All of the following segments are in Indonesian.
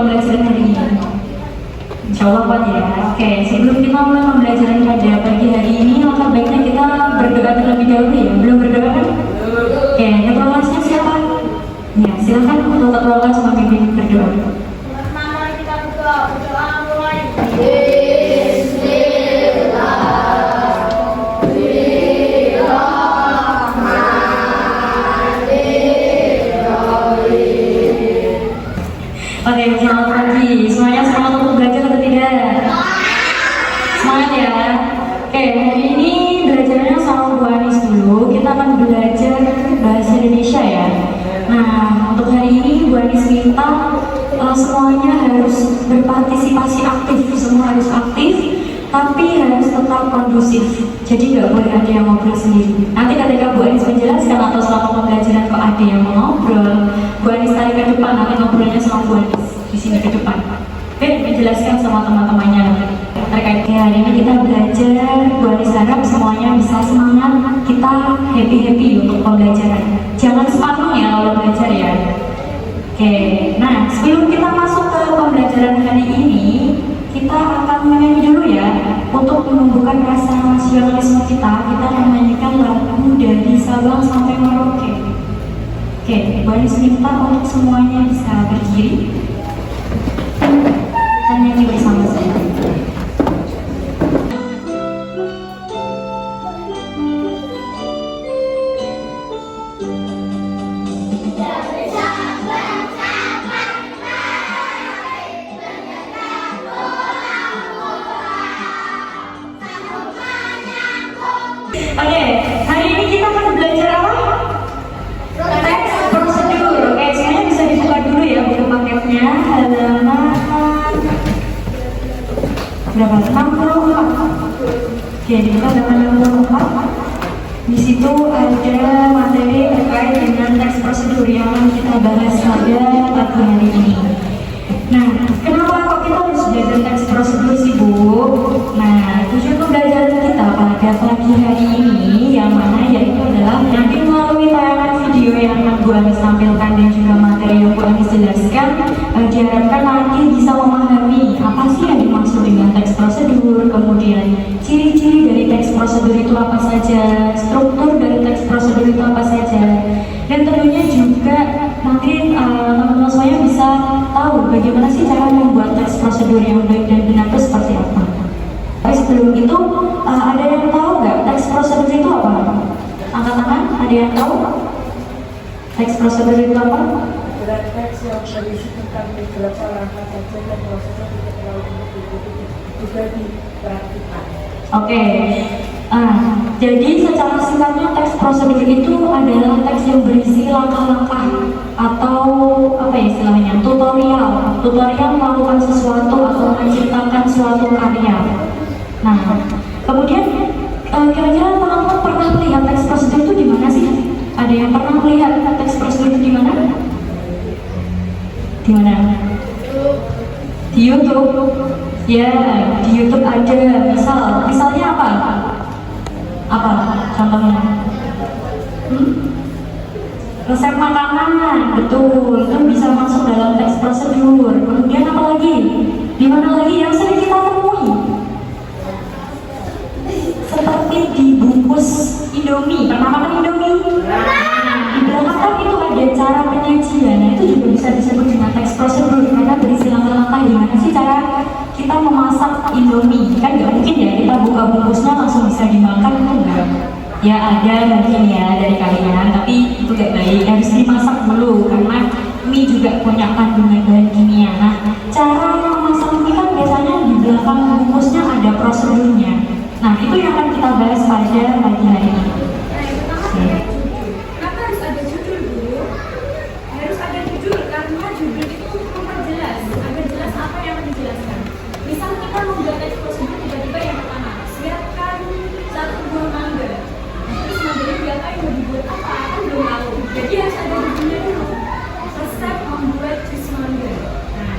pembelajaran hari ini? Insya Allah kuat ya. Oke, sebelum kita mulai pembelajaran pada pagi hari ini, langkah baiknya kita berdoa terlebih dahulu ya. Belum berdoa kan? Oke, ketua kelasnya siapa? Ya, silakan untuk ketua kelas memimpin berdoa. Pertama kita berdoa mulai. Oke, selamat pagi. Semuanya semangat untuk belajar atau tidak? Semangat ya. Oke, hari ini belajarnya sama Bu Anis dulu. Kita akan belajar bahasa Indonesia ya. Nah, untuk hari ini Bu Anis minta semuanya harus berpartisipasi aktif. Semua harus aktif, tapi harus tetap kondusif. Jadi nggak boleh ada yang ngobrol sendiri. Nanti ketika Bu Anis menjelaskan atau selama pembelajaran kok ada yang mau ngobrol, Bu Anis tarik ke depan, nanti ngobrolnya sama Bu Anis di sini ke depan. Oke, menjelaskan sama teman-temannya nanti terkait hari ini kita belajar. Bu Anis harap semuanya bisa semangat, kita happy untuk pembelajaran. Jangan semangat ya kalau belajar ya. Oke, nah sebelum kita masuk ke pembelajaran hari ini, kita akan menyanyi dulu ya. Untuk menumbuhkan rasa nasionalisme kita akan menyanyikan lagu dari Sabang sampai Merauke. Oke, Bu Anis minta untuk semuanya bisa berdiri. Kita nyanyi bersama saya. Oke, hari ini kita akan belajar apa? Teks prosedur. Oke, semuanya bisa dibuka dulu ya buku paketnya. Halaman berapa? 64. Oke, dibuka halaman 64. Di situ ada materi terkait dengan teks prosedur yang akan kita bahas pada pagi hari ini. Nah, kenapa kok kita harus belajar teks prosedur sih Bu? Nah, tujuan pembelajaran kita pada pagi hari ini yang mana yaitu adalah nanti melalui tayangan video yang akan Bu Anis tampilkan dan juga materi yang Bu Anis jelaskan, diharapkan nanti bisa memahami apa sih yang dimaksud dengan teks prosedur, kemudian ciri-ciri dari teks prosedur itu apa saja, struktur dari teks prosedur itu apa saja, dan tentunya juga nanti teman-teman semuanya bisa tahu bagaimana sih cara membuat teks prosedur yang baik dan benar itu seperti apa. Tapi sebelum itu, ada yang tahu nggak teks prosedur itu apa? Angkat tangan, ada yang tahu? Teks prosedur itu apa? Adalah teks yang berisi tentang beberapa langkah saja dan prosesnya tidak terlalu diikuti juga diperhatikan. Oke. Jadi secara singkatnya teks prosedur itu adalah teks yang berisi langkah-langkah atau apa ya istilahnya, tutorial melakukan sesuatu atau menciptakan suatu karya. Nah, kemudian kira-kira teman-teman pernah melihat teks prosedur itu di mana sih? Ada yang pernah melihat teks prosedur itu di mana? Di mana? Di YouTube. Ya, di YouTube ada. Misalnya apa? Apa contohnya? Resep makanan, betul. Itu bisa masuk dalam teks prosedur. Kemudian apa lagi? Di mana lagi yang sering kita temui? Seperti di bungkus Indomie. Pernah makan Indomie? Di belakang kan itu ada cara penyajian. Nah, itu juga bisa disebut dengan teks prosedur karena berisi langkah-langkah gimana sih cara kita memasak Indomie. Kan nggak mungkin ya kita buka bungkusnya langsung bisa dimakan, itu enggak. Ya ada mungkin ya dari kalian, tapi itu gak baik, harus dimasak dulu karena mie juga punya kandungan bahan kimia. Nah, cara memasak mie kan biasanya di belakang bungkusnya ada prosedurnya. Nah, itu yang akan kita bahas pada pagi hari ini. Kenapa harus ada judul dulu? Harus ada judul karena judul itu memperjelas, agar jelas apa yang dijelaskan. Misal kita membuat teks prosedur tiba-tiba yang pertama, siapkan 1 buah mangga. Terus mangganya diapain, mau dibuat apa? Kan belum tahu. Jadi harus ada judulnya dulu. Resep membuat jus mangga. Nah,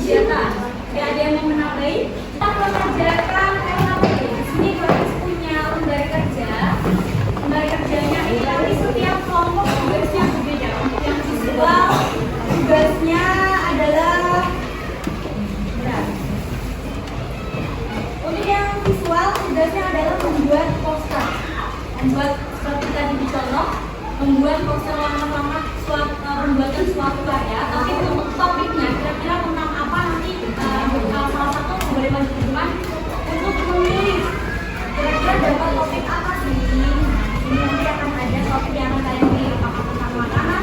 kegiatan. Tidak ada yang mau menambahi? Kita mengerjakan RKP. Di sini kalian punya lembar kerja. Lembar kerjanya ini nanti setiap kelompok tugasnya berbeda. Untuk yang visual tugasnya adalah untuk yang visual tugasnya adalah membuat poster. Membuat seperti tadi dicontoh, membuat poster yang pertama pembuatan suatu karya, tapi untuk topiknya kira-kira tentang apa nanti salah satu boleh maju ke depan untuk menulis kira-kira dapat topik apa sih. Ini nanti akan ada topik yang akan kalian pilih, apakah tentang makanan,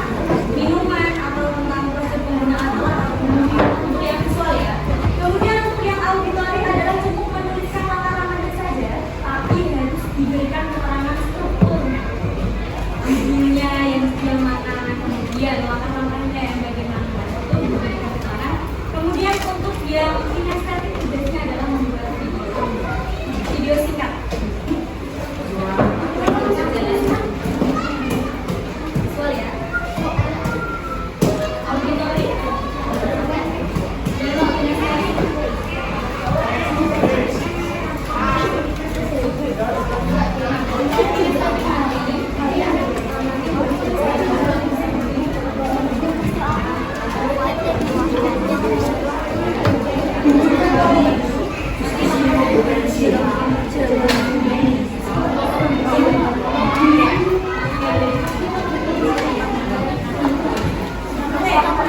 minuman, atau tentang proses penggunaan alat atau untuk yang visual ya. Kemudian untuk yang auditory adalah cukup menuliskan latar-latarnya saja, tapi harus diberikan keterangan strukturnya. Ibunya yang makanan, kemudian latar-latarnya yang bagaimana itu diberikan keterangan. Kemudian untuk yang kinestetik tugasnya adalah membuat video singkat. Visual ya. Auditory.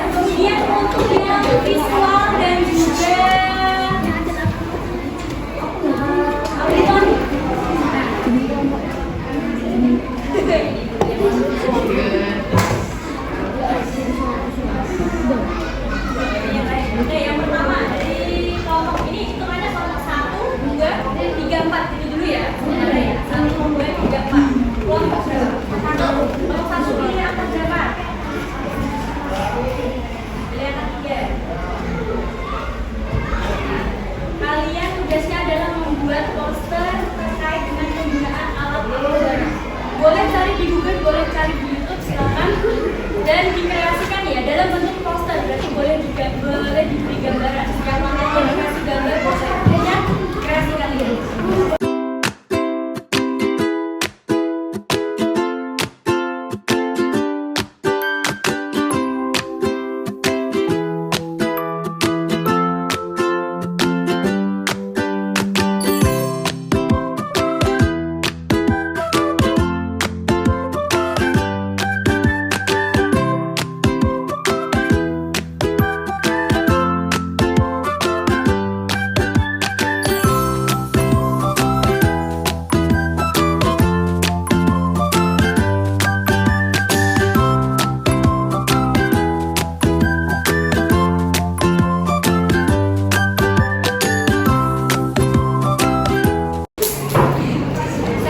Kemudian untuk yang visual dan juga auditory. Oke, yang pertama dari kelompok ini hitungannya kelompok 1, 2, 3, 4 itu dulu ya. Sebenarnya ya. 1, 2, 3, 4. Kelompok berapa? Kelompok 1 pilih angka berapa? Pilih angka 3. Kalian tugasnya adalah membuat poster terkait dengan penggunaan alat barang. Boleh cari di Google, boleh cari di YouTube, silakan. Dan dikreasikan ya dalam bentuk poster, berarti boleh diberi gambaran. Yang mana yang dikasih gambar posternya kreasikan ya.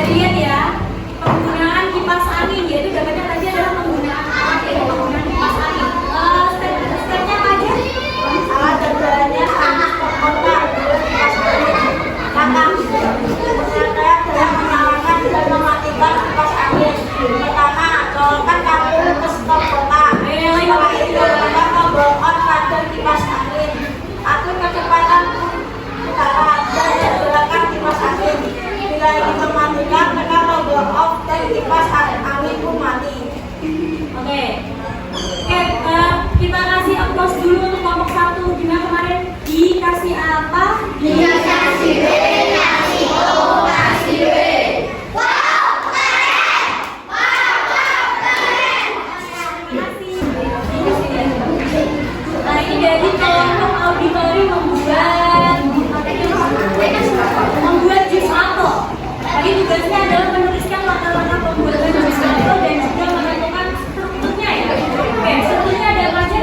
Lihat ya, penggunaan kipas angin, yaitu dapatnya tadi adalah penggunaan alat yaitu penggunaan kipas angin. Stepnya apa aja? Alat kerjanya sangat kotor, kipas angin. Langkah saya dalam menyalakan dan mematikan kipas angin. Pertama, colokkan kabel ke stop kotak. Setelah itu, kita tombol on pada kipas angin. Atur kecepatan udara dan gerakan kipas angin. Bila ingin mematikan, tekan tombol off dan kipas angin pun mati. Oke, kita kasih applause dulu untuk kelompok 1. Gimana kemarin? Dikasih apa? Dikasih B, kasih O, kasih B. Nah ini dari kelompok auditory membuat jus apel. Tadi tugasnya adalah menuliskan latar-latar pembuatan jus apel dan juga menentukan strukturnya ya. Oke, strukturnya ada apa aja?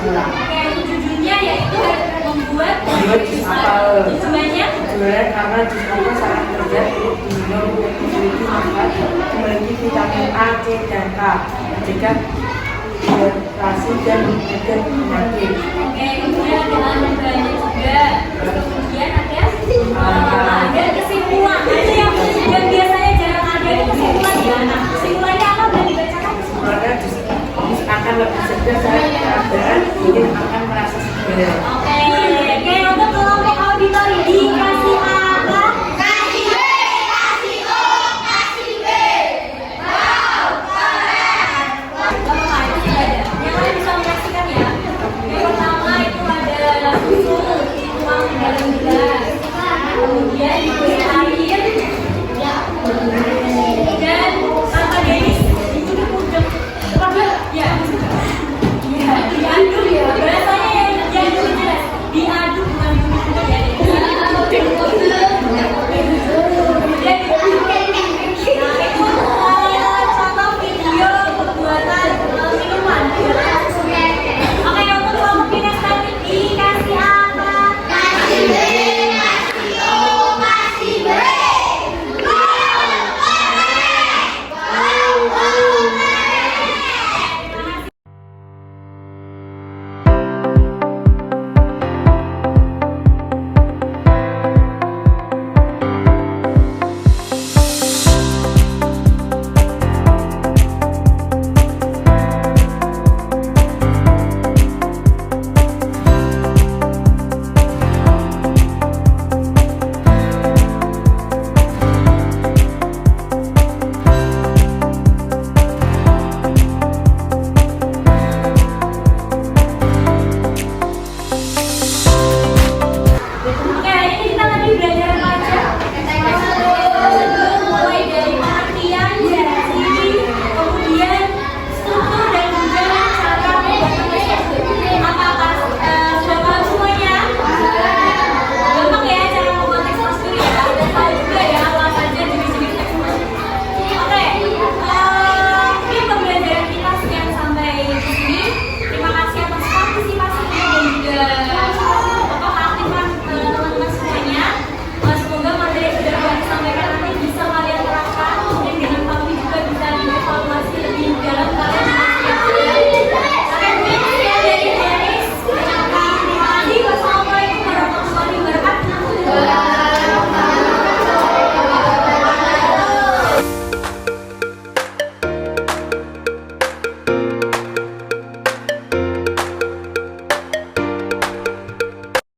Oke, untuk judulnya yaitu membuat jus apel. Tujuannya? Tujuannya karena jus apel sangat terlihat memiliki manfaat, memiliki vitamin A, C, dan K, mencegah dehidrasi dan mencegah penyakit. Oke, kemudian ada lembarannya juga. Kemudian ada kesimpulan. Ada yang biasanya jarang ada itu kesimpulan ya. Nah, kesimpulannya apa? Boleh dibacakan? Kesimpulannya jus akan lebih jika saat keadaan ingin akan merasa segar. Oke.